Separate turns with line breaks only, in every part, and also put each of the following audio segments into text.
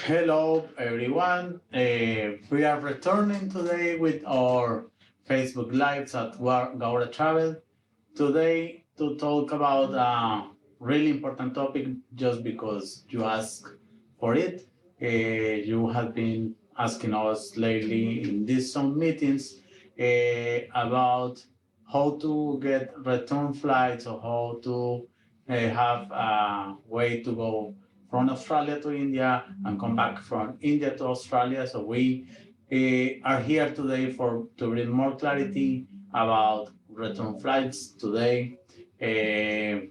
Hello, everyone. We are returning today with our Facebook Lives at Gaura Travel. Today to talk about a really important topic just because you asked for it. You have been asking us lately in these some meetings about how to get return flights or how to have a way to go from Australia to India and come back from India to Australia. So we are here today for to bring more clarity about return flights today. A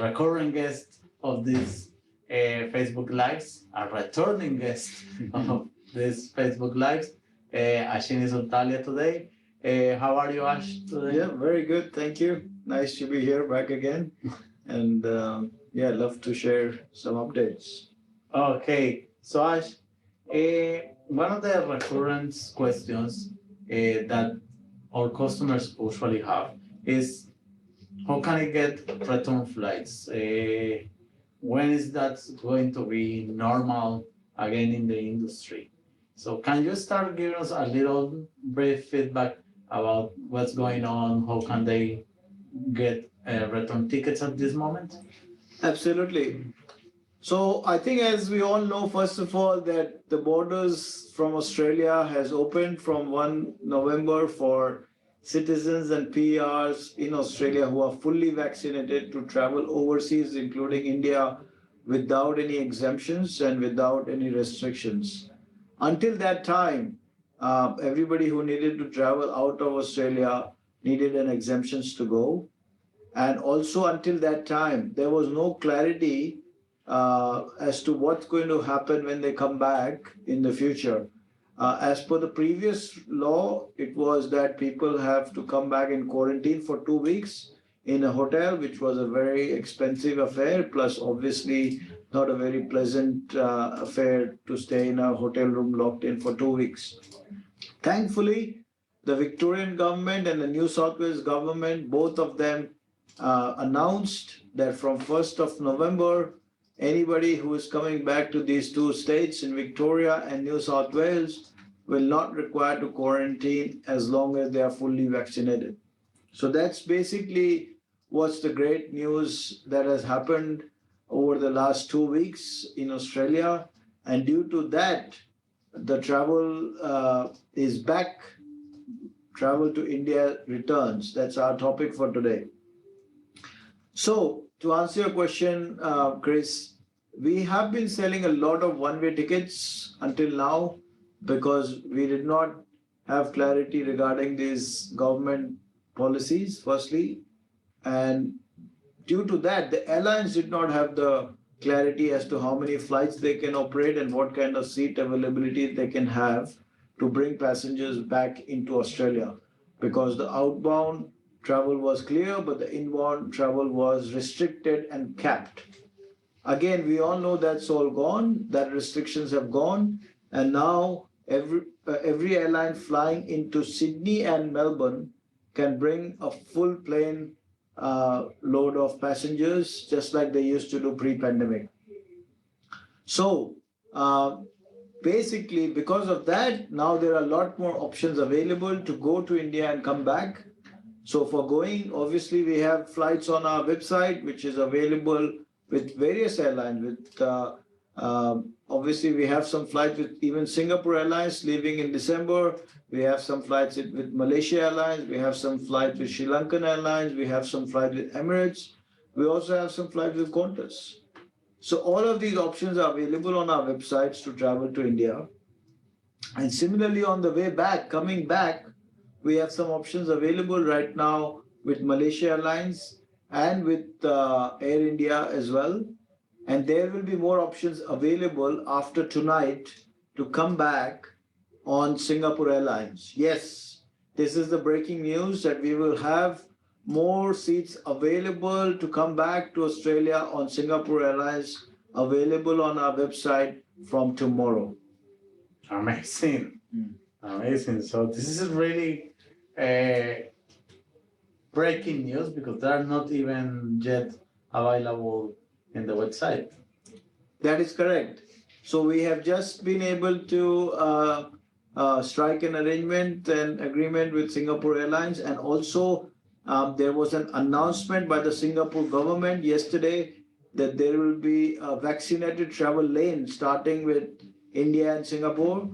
recurring guest of this Facebook Lives, a returning guest of this Facebook Lives, Ashini Sultalia today. How are you, Ash, today?
Yeah, very good. Thank you. Nice to be here back again. And yeah, love to share some updates.
Okay, so Ash, one of the recurrent questions that our customers usually have is how can I get return flights? When is that going to be normal again in the industry? So can you start giving us a little brief feedback about what's going on? How can they get return tickets at this moment?
Absolutely. So I think as we all know, first of all, that the borders from Australia has opened from 1 November for citizens and PRs in Australia who are fully vaccinated to travel overseas, including India, without any exemptions and without any restrictions. Until that time, everybody who needed to travel out of Australia needed an exemptions to go. And also until that time, there was no clarity as to what's going to happen when they come back in the future. As per the previous law, it was that people have to come back in quarantine for 2 weeks in a hotel, which was a very expensive affair, plus obviously not a very pleasant affair to stay in a hotel room locked in for 2 weeks. Thankfully, the Victorian government and the New South Wales government, both of them announced that from 1st of November, anybody who is coming back to these two states in Victoria and New South Wales will not require to quarantine as long as they are fully vaccinated. So that's basically what's the great news that has happened over the last 2 weeks in Australia. And due to that, the travel is back. Travel to India returns. That's our topic for today. So, to answer your question, Chris, we have been selling a lot of one-way tickets until now because we did not have clarity regarding these government policies, firstly. And due to that, the airlines did not have the clarity as to how many flights they can operate and what kind of seat availability they can have to bring passengers back into Australia because the outbound travel was clear, but the inbound travel was restricted and capped. Again, we all know that's all gone, that restrictions have gone, and now every airline flying into Sydney and Melbourne can bring a full plane load of passengers, just like they used to do pre-pandemic. So basically, because of that, now there are a lot more options available to go to India and come back. So for going, obviously we have flights on our website, which is available with various airlines. With obviously we have some flights with even Singapore Airlines leaving in December. We have some flights with Malaysia Airlines. We have some flights with Sri Lankan Airlines. We have some flights with Emirates. We also have some flights with Qantas. So all of these options are available on our websites to travel to India. And similarly, on the way back, coming back, we have some options available right now with Malaysia Airlines and with Air India as well. And there will be more options available after tonight to come back on Singapore Airlines. Yes, this is the breaking news that we will have more seats available to come back to Australia on Singapore Airlines available on our website from tomorrow.
Amazing. Amazing. So this is really breaking news because they are not even yet available in the website.
That is correct. So we have just been able to strike an arrangement and agreement with Singapore Airlines, and also there was an announcement by the Singapore government yesterday that there will be a vaccinated travel lane starting with India and Singapore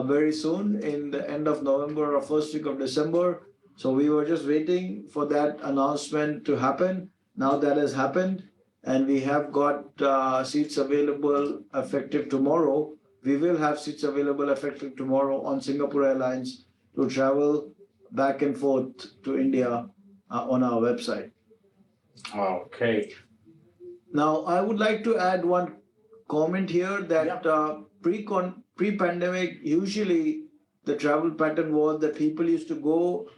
very soon in the end of November or first week of December. So we were just waiting for that announcement to happen. Now that has happened, and we have got seats available effective tomorrow. We will have seats available effective tomorrow on Singapore Airlines to travel back and forth to India on our website.
Okay.
Now, I would like to add one comment here that pre-pandemic, usually the travel pattern was that people used to go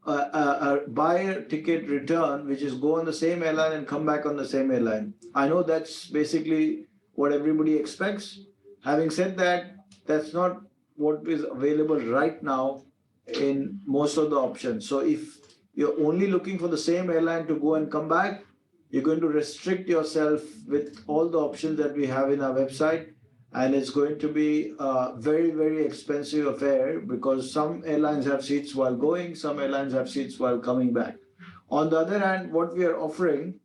buy a ticket return, which is go on the same airline and come back on the same airline. I know that's basically what everybody expects. Having said that, that's not what is available right now in most of the options. So if you're only looking for the same airline to go and come back, you're going to restrict yourself with all the options that we have in our website, and it's going to be a very, very expensive affair because some airlines have seats while going, some airlines have seats while coming back. On the other hand, what we are offering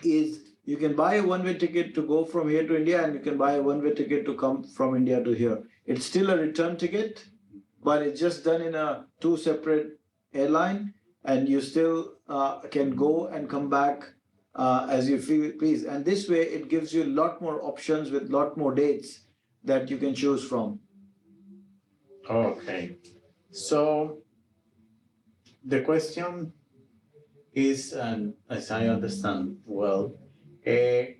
is you can buy a one-way ticket to go from here to India, and you can buy a one-way ticket to come from India to here. It's still a return ticket, but it's just done in a two separate airline, and you still can go and come back as you feel please. And this way, it gives you a lot more options with a lot more dates that you can choose from.
Okay. So the question is, and as I understand well, the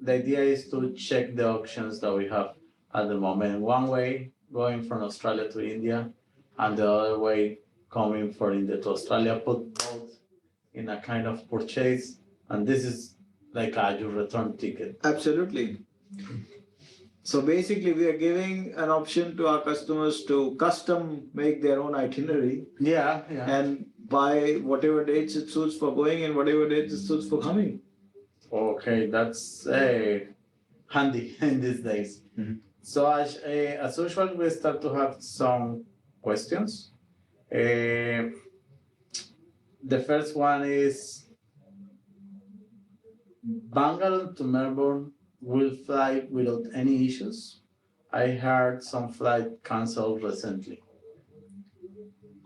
idea is to check the options that we have at the moment. One way going from Australia to India, and the other way coming from India to Australia, put both in a kind of purchase, and this is like your return ticket.
Absolutely. So basically, we are giving an option to our customers to custom make their own itinerary
Yeah.
and buy whatever dates it suits for going and whatever dates it suits for coming.
Okay, that's handy in these days.
Mhm.
So as usual, we start to have some questions. The first one is Bangalore to Melbourne will fly without any issues. I heard some flight canceled recently.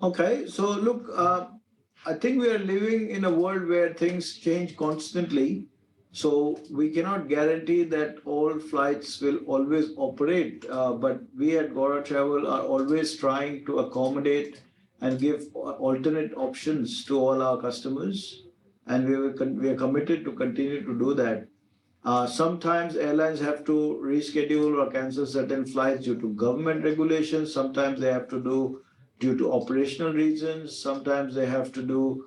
Okay, so look, I think we are living in a world where things change constantly. So we cannot guarantee that all flights will always operate. But we at Gora Travel are always trying to accommodate and give alternate options to all our customers. And we are committed to continue to do that. Sometimes airlines have to reschedule or cancel certain flights due to government regulations. Sometimes they have to do due to operational reasons. Sometimes they have to do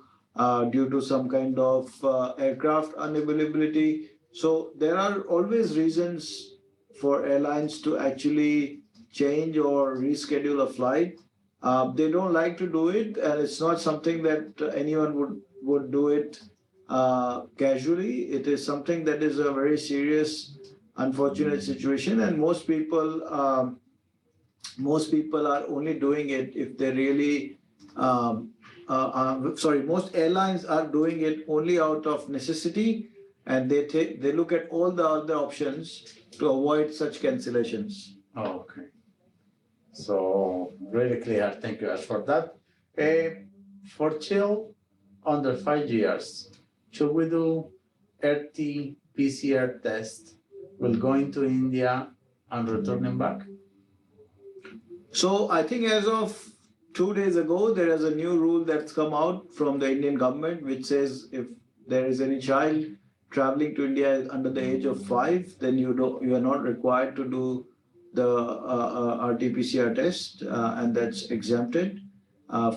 due to some kind of aircraft unavailability. So there are always reasons for airlines to actually change or reschedule a flight. They don't like to do it, and it's not something that anyone would do it casually. It is something that is a very serious, unfortunate situation, and most people are only doing it if they really. Most airlines are doing it only out of necessity, and they look at all the other options to avoid such cancellations.
Okay. So really clear. Thank you, Ash, for that. For chill under 5 years, should we do RT-PCR test while going to India and returning back?
So I think as of 2 days ago, there is a new rule that's come out from the Indian government, which says if there is any child traveling to India under the age of 5, then you are not required to do the RT-PCR test, and that's exempted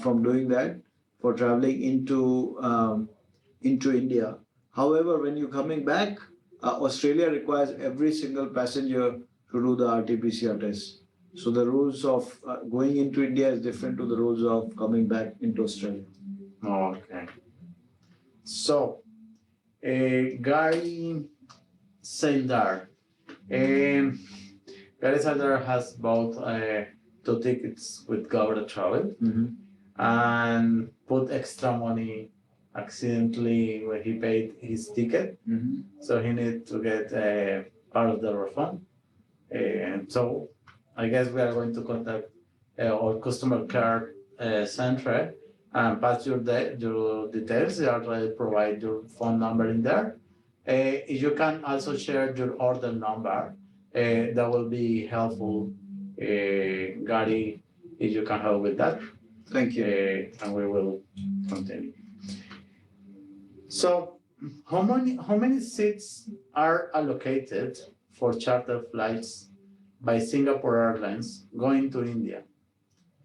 from doing that for traveling into India. However, when you're coming back, Australia requires every single passenger to do the RT-PCR test. So the rules of going into India is different to the rules of coming back into Australia.
Okay. So, Guy Sendar, Um, Alexander has bought two tickets with Gabra Travel and put extra money accidentally when he paid his ticket. So he needs to get part of the refund. And so I guess we are going to contact our customer care center and pass your details. They already provide your phone number in there. You can also share your order number. That will be helpful, Gary, if you can help with that.
Thank you.
And we will continue. So, how many seats are allocated for charter flights by Singapore Airlines going to India?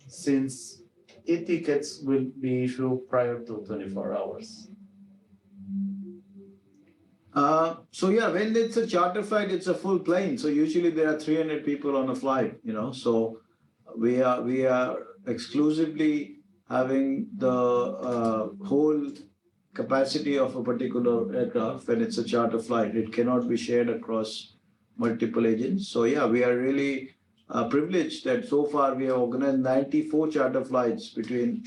Since e-tickets will be issued prior to 24 hours.
So yeah, when it's a charter flight, it's a full plane. So usually there are 300 people on a flight, So we are exclusively having the whole capacity of a particular aircraft when it's a charter flight. It cannot be shared across multiple agents. So yeah, we are really privileged that so far we have organized 94 charter flights between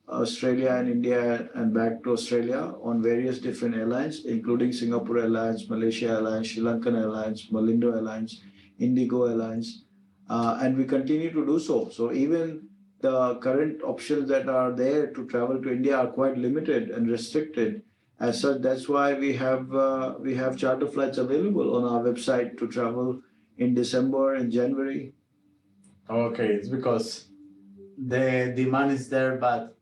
Australia and India and back to Australia on various different airlines, including Singapore Airlines, Malaysia Airlines, Sri Lankan Airlines, Malindo Airlines, Indigo Airlines, and we continue to do so. So even the current options that are there to travel to India are quite limited and restricted. As such, that's why we have charter flights available on our website to travel in December and January.
Okay, it's because the demand is there, but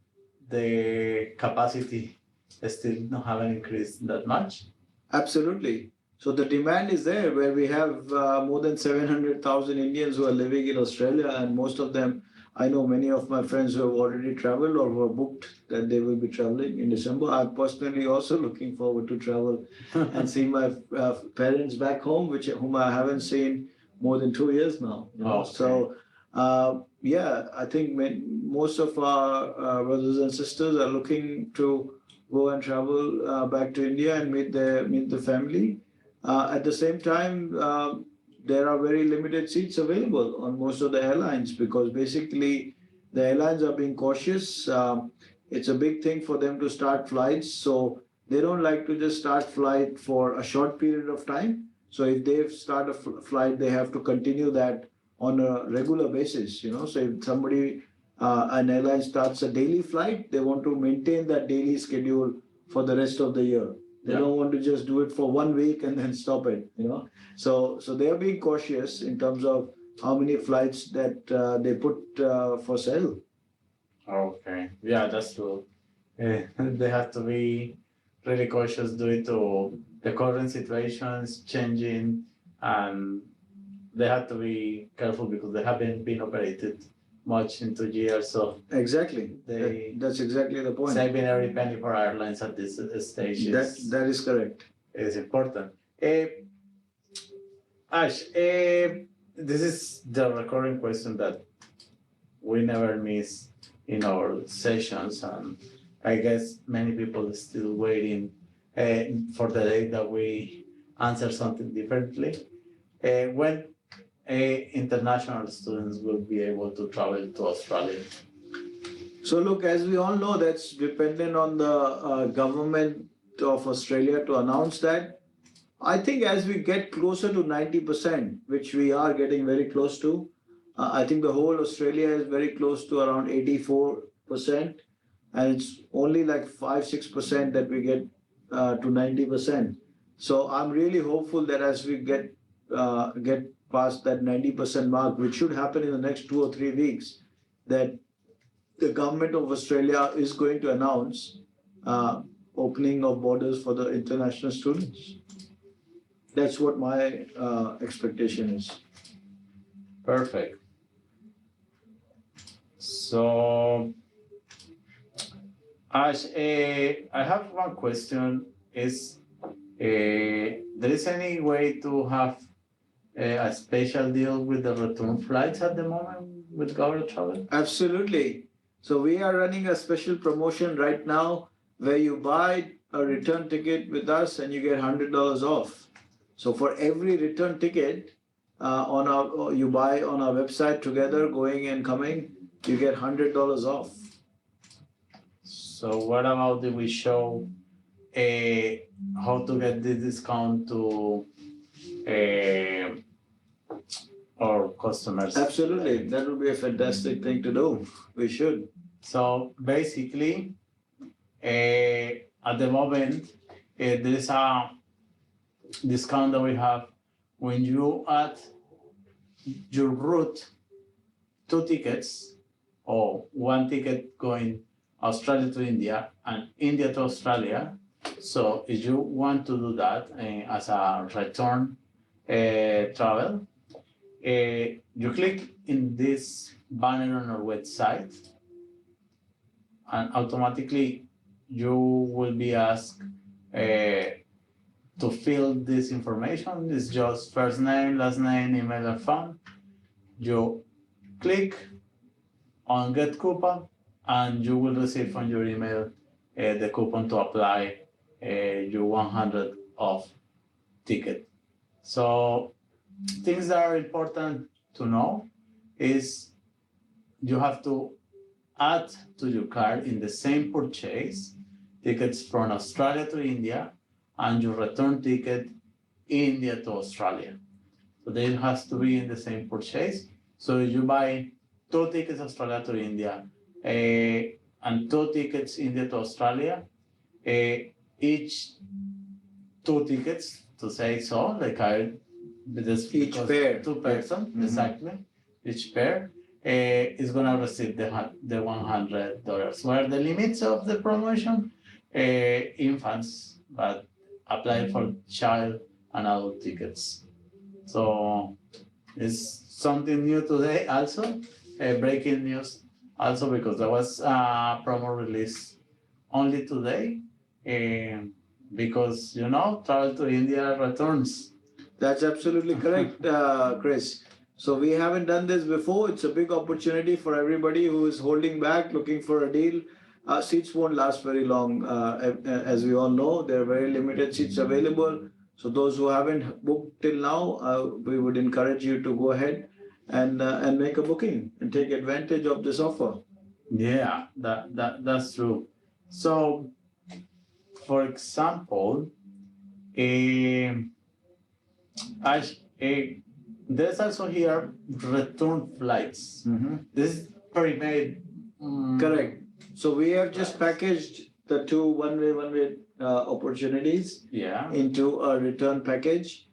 the capacity still not haven't increased that much.
Absolutely. So the demand is there where we have more than 700,000 Indians who are living in Australia, and most of them, I know many of my friends who have already traveled or who are booked that they will be traveling in December. I'm personally also looking forward to travel and see my parents back home, whom I haven't seen more than 2 years now.
Okay.
So yeah, I think most of our brothers and sisters are looking to go and travel back to India and meet the family. At the same time, there are very limited seats available on most of the airlines because basically the airlines are being cautious. It's a big thing for them to start flights, so they don't like to just start flight for a short period of time. So if they start a flight, they have to continue that on a regular basis. So if somebody an airline starts a daily flight, they want to maintain that daily schedule for the rest of the year. They don't want to just do it for 1 week and then stop it. So they are being cautious in terms of how many flights that they put for sale.
Okay, yeah, that's true. They have to be really cautious due to the current situations changing, and they have to be careful because they haven't been operated much in 2 years. So
Exactly. That's exactly the point.
saving every penny for airlines at this stage
That is correct.
is important. Ash, this is the recurring question that we never miss in our sessions, and I guess many people are still waiting for the day that we answer something differently. When international students will be able to travel to Australia?
So look, as we all know, that's dependent on the government of Australia to announce that. I think as we get closer to 90%, which we are getting very close to, I think the whole Australia is very close to around 84%, and it's only like 5-6% that we get to 90%. So I'm really hopeful that as we get past that 90% mark, which should happen in the next 2 or 3 weeks, that the government of Australia is going to announce opening of borders for the international students. That's what my expectation is.
Perfect. So, Ash, I have one question. Is there is any way to have a special deal with the return flights at the moment with Gauda Travel?
Absolutely. So we are running a special promotion right now where you buy a return ticket with us and you get $100 off. So for every return ticket, on our, or you buy on our website together, going and coming, you get $100 off.
So what about if we show how to get this discount to our customers?
Absolutely, that would be a fantastic thing to do. We should.
So basically, at the moment, there is a discount that we have when you add your route 2 tickets or 1 ticket going Australia to India and India to Australia. So if you want to do that as a return travel, you click in this banner on our website and automatically you will be asked to fill this information. It's just first name, last name, email, and phone. You click on get coupon and you will receive on your email the coupon to apply your 100 off ticket. So things that are important to know is you have to add to your cart in the same purchase tickets from Australia to India and your return ticket India to Australia. So they has to be in the same purchase. So you buy 2 tickets Australia to India and 2 tickets India to Australia. Each 2 tickets, to say so, like
Each pair.
2 person, exactly. Each pair is gonna receive the $100. What are the limits of the promotion? Infants, but apply for child and adult tickets. So it's something new today also, breaking news also because there was a promo release only today because travel to India returns.
That's absolutely correct, Chris. So we haven't done this before. It's a big opportunity for everybody who is holding back, looking for a deal. Seats won't last very long. As we all know, there are very limited seats available. So those who haven't booked till now, we would encourage you to go ahead and make a booking and take advantage of this offer.
Yeah, that's true. So, for example, there's also here return flights. This is very
Correct. So we have just packaged the two one-way opportunities
yeah.
into a return package.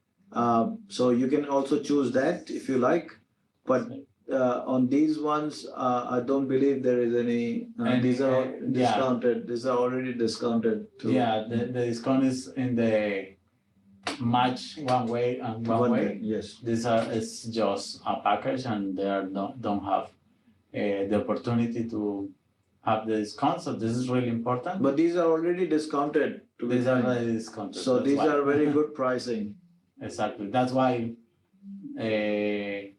So you can also choose that if you like. But on these ones, I don't believe there is any. These are discounted. These are already discounted.
Yeah, the discount is in the match one way and one way.
Yes.
These are it's just a package and they don't have the opportunity to have the discount. So this is really important.
But these are already discounted.
These are already discounted.
So these are very good pricing.
Exactly. That's why they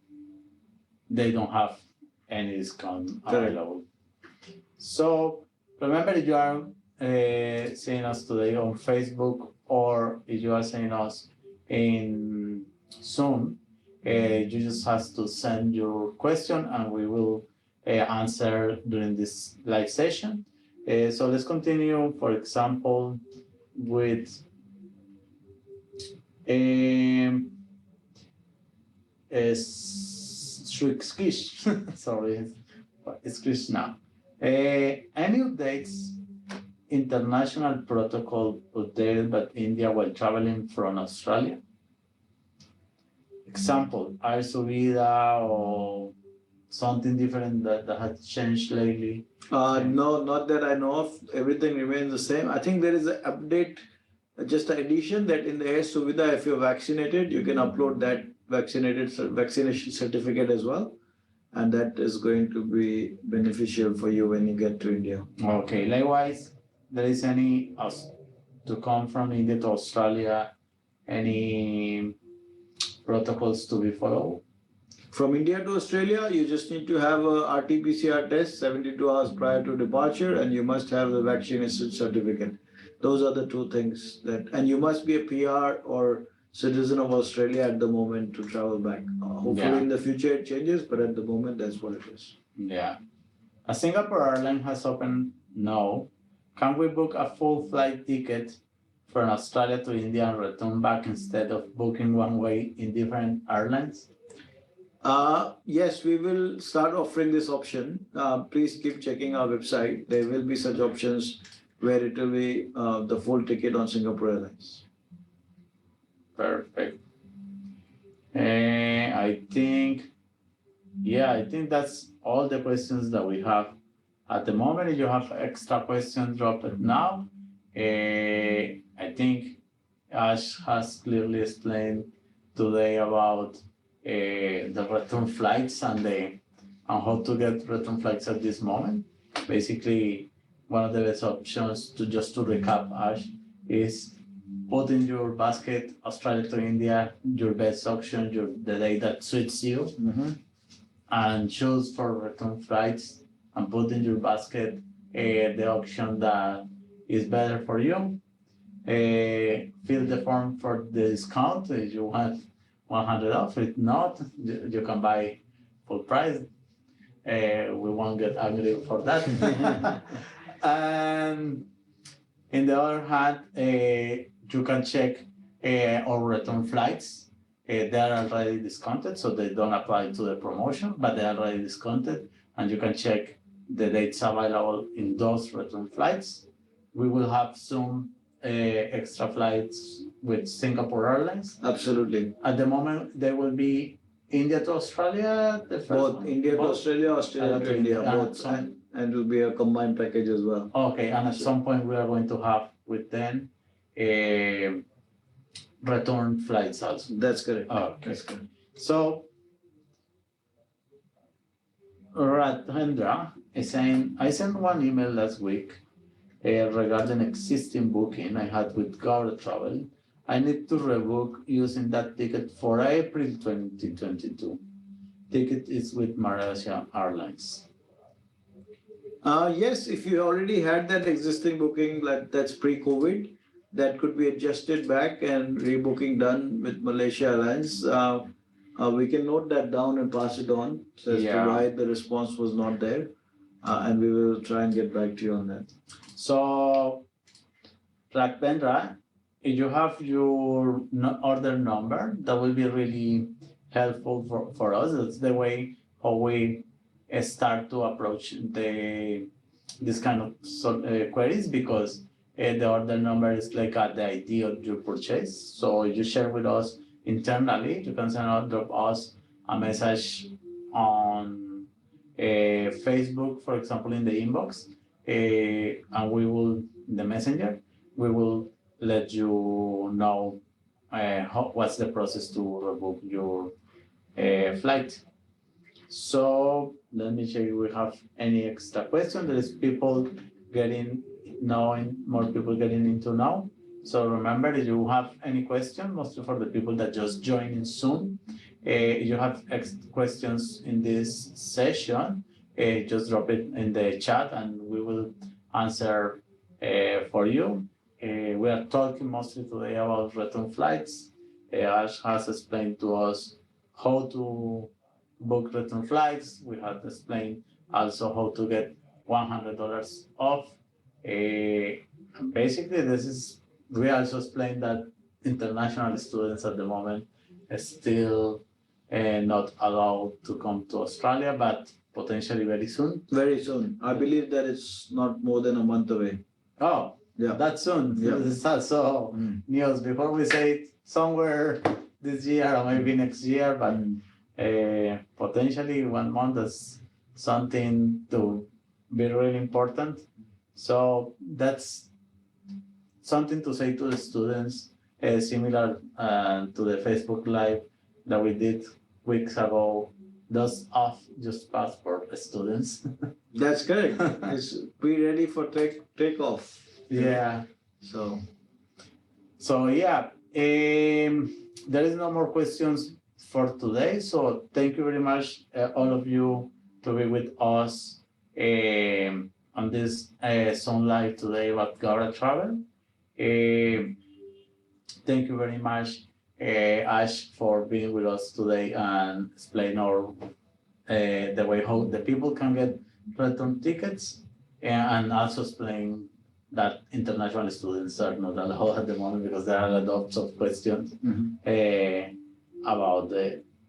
don't have any discount available. So remember, if you are seeing us today on Facebook or if you are seeing us in Zoom, you just have to send your question and we will answer during this live session. So let's continue, for example, with sorry, it's Krishna. Any updates, international protocol updated by India while traveling from Australia? Example, Air Subida or something different that has changed lately?
No, not that I know of. Everything remains the same. I think there is an update, just an addition that in the Air Subida, if you're vaccinated, you can upload that vaccination certificate as well. And that is going to be beneficial for you when you get to India.
Okay, likewise, there is any to come from India to Australia, any protocols to be followed?
From India to Australia, you just need to have a RT-PCR test 72 hours prior to departure, and you must have the vaccination certificate. Those are the two things and you must be a PR or citizen of Australia at the moment to travel back. Hopefully
Yeah.
in the future it changes, but at the moment that's what it is.
Yeah. A Singapore airline has opened now. Can we book a full flight ticket from Australia to India and return back instead of booking one way in different airlines?
Yes, we will start offering this option. Please keep checking our website. There will be such options where it will be the full ticket on Singapore Airlines.
Perfect. I think, yeah, I think that's all the questions that we have at the moment. If you have extra questions, drop it now. I think Ash has clearly explained today about the return flights and how to get return flights at this moment. Basically, one of the best options to recap, Ash, is put in your basket Australia to India, your best option, the day that suits you, and choose for return flights and put in your basket the option that is better for you. Fill the form for the discount if you want 100 off. If not, you can buy full price. We won't get angry for that. And in the other hand, you can check our return flights. They are already discounted, so they don't apply to the promotion, but they are already discounted, and you can check the dates available in those return flights. We will have some extra flights with Singapore Airlines.
Absolutely.
At the moment, there will be India to Australia.
Both India to Australia, Australia to India, both, and it will be a combined package as well.
Okay, and at some point we are going to have with them return flights also.
That's correct.
Okay.
That's correct.
So Rathendra is saying, I sent one email last week regarding existing booking I had with Gaur Travel. I need to rebook using that ticket for April 2022. Ticket is with Malaysia Airlines.
Yes, if you already had that existing booking, like that's pre-COVID, that could be adjusted back and rebooking done with Malaysia Airlines. We can note that down and pass it on as to why the response was not there. And we will try and get back to you on that.
So, Rakbendra, if you have your order number, that will be really helpful for us. It's the way how we start to approach this kind of queries, because the order number is like the ID of your purchase. So you share with us internally. You can drop us a message on Facebook, for example, in the inbox, and we will, in the messenger, we will let you know what's the process to rebook your flight. So let me check if we have any extra question. There is people more people getting into now. So remember, if you have any question, mostly for the people that just joined in Zoom, if you have questions in this session, just drop it in the chat and we will answer for you. We are talking mostly today about return flights. Ash has explained to us how to book return flights. We have explained also how to get $100 off. Basically, we also explained that international students at the moment are still not allowed to come to Australia, but potentially very soon.
Very soon. I believe that it's not more than a month away.
Oh,
yeah,
that's soon. Yeah. This is also news before we say it somewhere this year or maybe next year, but potentially 1 month is something to be really important. So that's something to say to the students, similar to the Facebook Live that we did weeks ago. Those off just passport students.
That's correct. Be ready for takeoff.
Yeah. So yeah, there is no more questions for today. So thank you very much, all of you, to be with us on this Zoom Live today about Gaura Travel. Thank you very much Ash, for being with us today and explain our the way how the people can get return tickets, and also explain that international students are not allowed at the moment because there are a lot of questions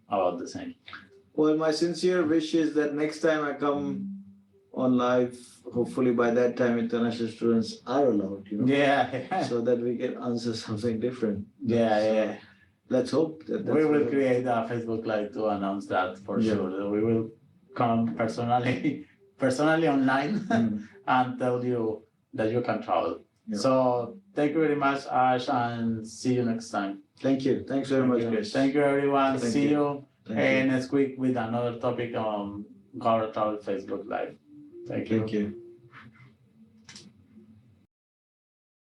about the same.
Well, my sincere wish is that next time I come on live, hopefully by that time international students are allowed,
Yeah,
so that we can answer something different.
yeah.
Let's hope that
We will
what-
create a Facebook Live to announce that for
Yeah.
sure. We will come personally online and tell you that you can travel.
Yeah.
So thank you very much, Ash, and see you next time.
Thank you. Thanks very much, Chris.
Thank you, everyone.
Thank
See
you.
you,
Thank you.
next week with another topic on Gora Travel Facebook Live. Thank you.
Thank you.